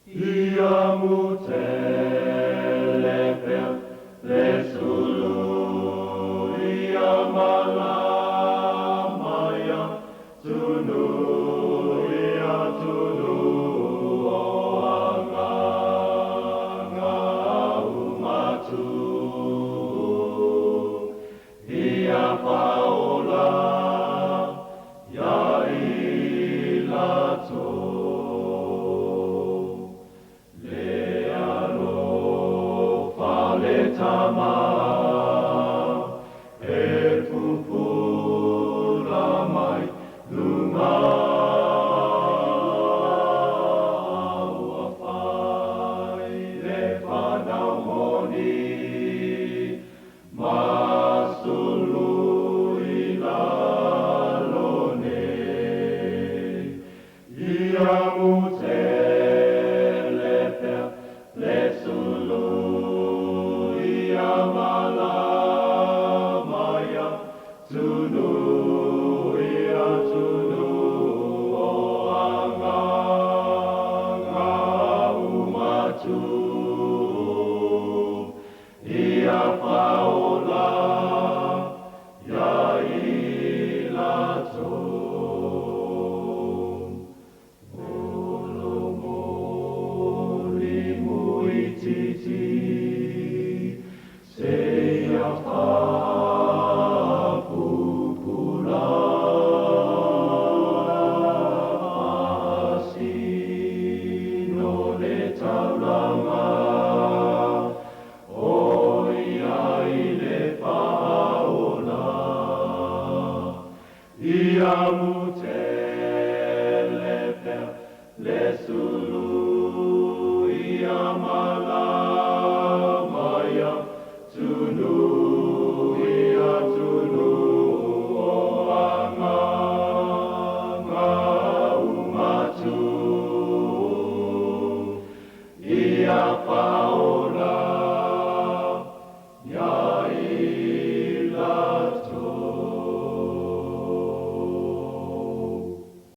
Iamuteleper lesulu iamalamaia tunu ia tunu oanga umatu ia paola ia ilato Tama e pupula mai lunga ua whai le whanau moni masulu i lalone ia muteleper le sulu Malamaya tunu ia tunu oanga umatu ia paola ia ilato Olomo muititi Seia pupula asino le taulanga oia i le paola ia muteleper le sulu ia